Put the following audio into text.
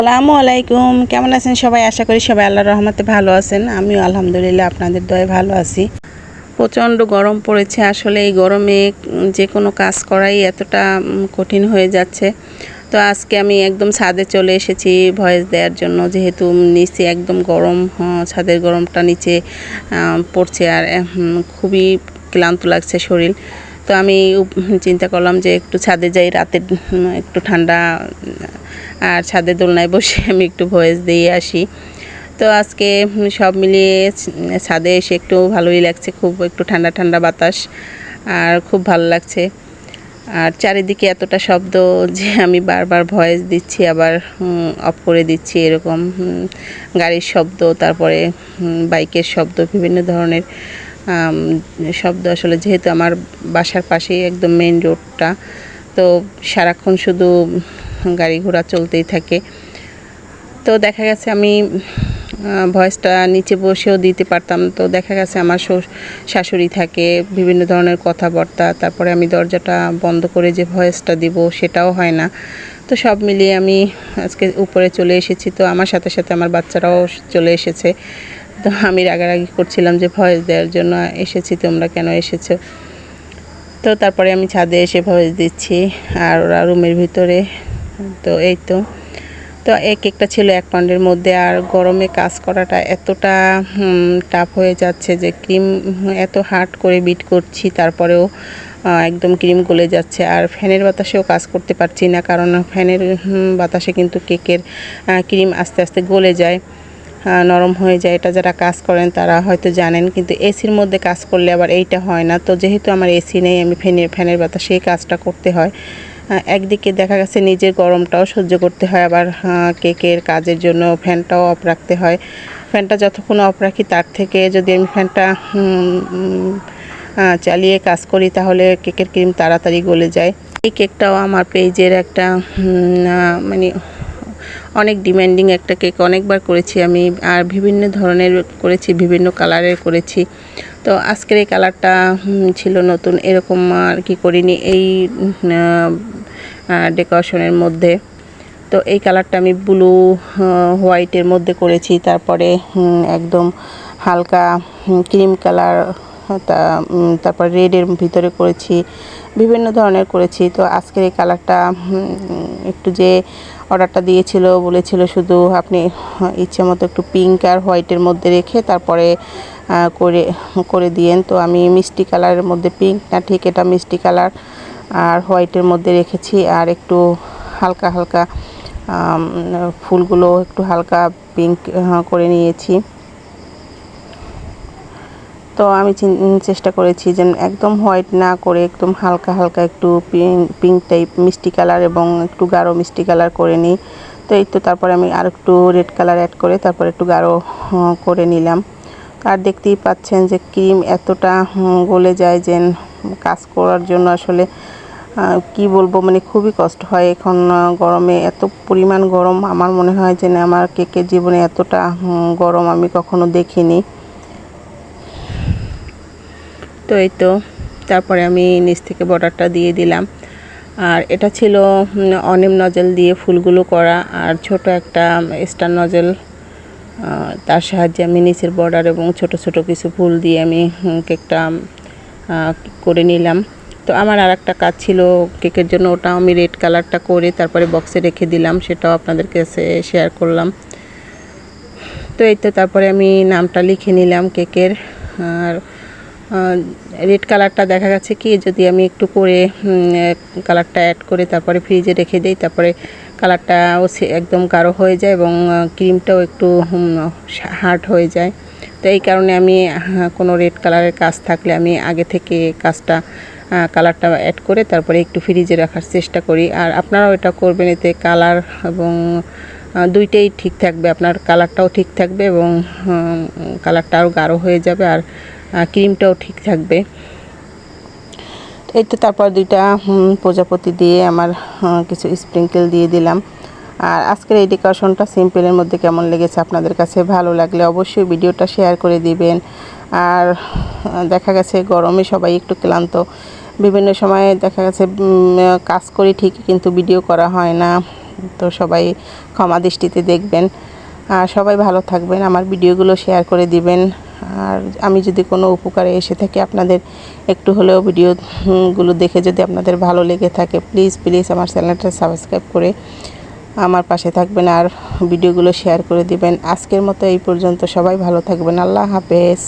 আসসালামু আলাইকুম, কেমন আছেন সবাই? আশা করি সবাই আল্লাহর রহমতে ভালো আছেন। আমিও আলহামদুলিল্লাহ আপনাদের দয়ায় ভালো আছি। প্রচণ্ড গরম পড়েছে। আসলে এই গরমে যে কোনো কাজ করাই এতটা কঠিন হয়ে যাচ্ছে। তো আজকে আমি একদম ছাদে চলে এসেছি ভয়েস দেওয়ার জন্য, যেহেতু নিচে একদম গরম, ছাদের গরমটা নিচে পড়ছে আর খুবই ক্লান্ত লাগছে শরীর। তো আমি চিন্তা করলাম যে একটু ছাদে যাই, রাতে একটু ঠান্ডা, আর ছাদে দোলনায় বসে আমি একটু ভয়েস দিয়ে আসি। তো আজকে সব মিলিয়ে ছাদে এসে একটু ভালোই লাগছে, খুব একটু ঠান্ডা ঠান্ডা বাতাস আর খুব ভালো লাগছে। আর চারিদিকে এতটা শব্দ যে আমি বারবার ভয়েস দিচ্ছি আবার অফ করে দিচ্ছি, এরকম গাড়ির শব্দ, তারপরে বাইকের শব্দ, বিভিন্ন ধরনের শব্দ। আসলে যেহেতু আমার বাসার পাশেই একদম মেইন রোডটা, তো সারাক্ষণ শুধু গাড়ি ঘোড়া চলতেই থাকে। তো দেখা গেছে আমি ভয়েসটা নিচে বসেও দিতে পারতাম, তো দেখা গেছে আমার শাশুড়ি থাকে, বিভিন্ন ধরনের কথাবার্তা, তারপরে আমি দরজাটা বন্ধ করে যে ভয়েসটা দিব সেটাও হয় না। তো সব মিলিয়ে আমি আজকে উপরে চলে এসেছি। তো আমার সাথে সাথে আমার বাচ্চারাও চলে এসেছে। তো আমি রাগারাগি করছিলাম যে ভয়েস দেওয়ার জন্য এসেছি, তোমরা কেন এসেছো? তো তারপরে আমি ছাদে এসে ভয়েস দিচ্ছি আর ওরা রুমের ভিতরে। তো এই তো এক একটা ছিল 1 পাউন্ডের মধ্যে। আর গরমে কাজ করাটা এতটা টাফ হয়ে যাচ্ছে যে ক্রিম এত হার্ড করে বিট করছি, তারপরেও একদম ক্রিম গলে যাচ্ছে। আর ফ্যানের বাতাসেও কাজ করতে পারছি না, কারণ ফ্যানের বাতাসে কিন্তু কেকের ক্রিম আস্তে আস্তে গলে যায়, নরম হয়ে যায়। এটা যারা কাজ করেন তারা হয়তো জানেন, কিন্তু এসির মধ্যে কাজ করলে আবার এইটা হয় না। তো যেহেতু আমার এসি নেই, আমি ফ্যানের বাতাসে এই কাজটা করতে হয়। একদিকে দেখা গেছে নিজের গরমটাও সহ্য করতে হয়, আবার কেকের কাজের জন্য ফ্যানটাও অফ রাখতে হয়। ফ্যানটা যতক্ষণ অফ রাখি তার থেকে যদি আমি ফ্যানটা চালিয়ে কাজ করি তাহলে কেকের ক্রিম তাড়াতাড়ি গলে যায়। এই কেকটাও আমার পেজের একটা মানে অনেক ডিমান্ডিং একটা কেক, অনেকবার করেছি আমি, আর বিভিন্ন ধরনের করেছি, বিভিন্ন কালারের করেছি। তো আজকের এই কালারটা ছিল নতুন, এরকম আর কি করিনি এই ডেকোরেশনের মধ্যে। তো এই কালারটা আমি ব্লু হোয়াইটের মধ্যে করেছি, তারপরে একদম হালকা ক্রিম কালার, তারপর রেডের ভিতরে করেছি, বিভিন্ন ধরনের করেছি। তো আজকের এই কালারটা একটু যে অর্ডারটা দিয়েছিল বলেছিল শুধু আপনি ইচ্ছে মতো একটু পিঙ্ক আর হোয়াইটের মধ্যে রেখে তারপরে করে দিয়েন। তো আমি মিষ্টি কালারের মধ্যে, পিঙ্ক না ঠিক, এটা মিষ্টি কালার আর হোয়াইটের মধ্যে রেখেছি। আর একটু হালকা হালকা ফুলগুলো একটু হালকা পিঙ্ক করে নিয়েছি। তো আমি চেষ্টা করেছি যে একদম হোয়াইট না করে একদম হালকা হালকা একটু পিঙ্ক টাইপ মিষ্টি কালার এবং একটু গাঢ় মিষ্টি কালার করে নিই। তো এই তো তারপরে আমি আর একটু রেড কালার অ্যাড করে তারপর একটু গাঢ় করে নিলাম। আর দেখতেই পাচ্ছেন যে ক্রিম এতটা গলে যায় যে কাজ করার জন্য আসলে কি বলবো, মানে খুবই কষ্ট হয়। এখন গরমে এত পরিমাণ গরম, আমার মনে হয় যে আমার কেকের জীবনে এতটা গরম আমি কখনো দেখিনি। তো এই তো তারপরে আমি নিচ থেকে বর্ডারটা দিয়ে দিলাম। আর এটা ছিল অনিম নজেল দিয়ে ফুলগুলো করা, আর ছোট একটা স্টার নজেল, তার সাহায্যে আমি নিচের বর্ডার এবং ছোট ছোট কিছু ফুল দিয়ে আমি কেকটা করে নিলাম। তো আমার আর একটা কাজ ছিল কেকের জন্য, ওটা আমি রেড কালারটা করে তারপরে বক্সে রেখে দিলাম, সেটাও আপনাদের কাছে শেয়ার করলাম। তো এই তো তারপরে আমি নামটা লিখে নিলাম কেকের। আর রেড কালারটা দেখা যাচ্ছে কি যদি আমি একটু করে কালারটা অ্যাড করে তারপরে ফ্রিজে রেখে দিই, তারপরে কালারটাও একদম গাঢ় হয়ে যায় এবং ক্রিমটাও একটু হার্ড হয়ে যায়। তো এই কারণে আমি কোনো রেড কালারের কাজ থাকলে আমি আগে থেকে কালারটা অ্যাড করে তারপরে একটু ফ্রিজে রাখার চেষ্টা করি। আর আপনারাও এটা করবেন, এতে কালার এবং দুইটাই ঠিক থাকবে, আপনার কালারটাও ঠিক থাকবে এবং কালারটা আরও গাঢ় হয়ে যাবে, আর ক্রিমটাও ঠিক থাকবে। এই তো তারপর দুইটা প্রজাপতি দিয়ে আমার কিছু স্প্রিঙ্কেল দিয়ে দিলাম। আর আজকের এই ডেকোরেশনটা সিম্পলের মধ্যে কেমন লেগেছে আপনাদের কাছে? ভালো লাগলে অবশ্যই ভিডিওটা শেয়ার করে দিবেন। আর দেখা গেছে গরমে সবাই একটু ক্লান্ত, বিভিন্ন সময়ে দেখা গেছে কাজ করি ঠিকই কিন্তু ভিডিও করা হয় না। তো সবাই ক্ষমা দৃষ্টিতে দেখবেন। আর সবাই ভালো থাকবেন, আমার ভিডিওগুলো শেয়ার করে দিবেন। আর আমি যদি কোনো উপকারে এসে থাকি, আপনাদের একটু হলেও ভিডিওগুলো দেখে যদি আপনাদের ভালো লেগে থাকে, প্লিজ প্লিজ আমার চ্যানেলটা সাবস্ক্রাইব করে আমার পাশে থাকবেন আর ভিডিওগুলো শেয়ার করে দিবেন। আজকের মতো এই পর্যন্ত, সবাই ভালো থাকবেন। আল্লাহ হাফেজ।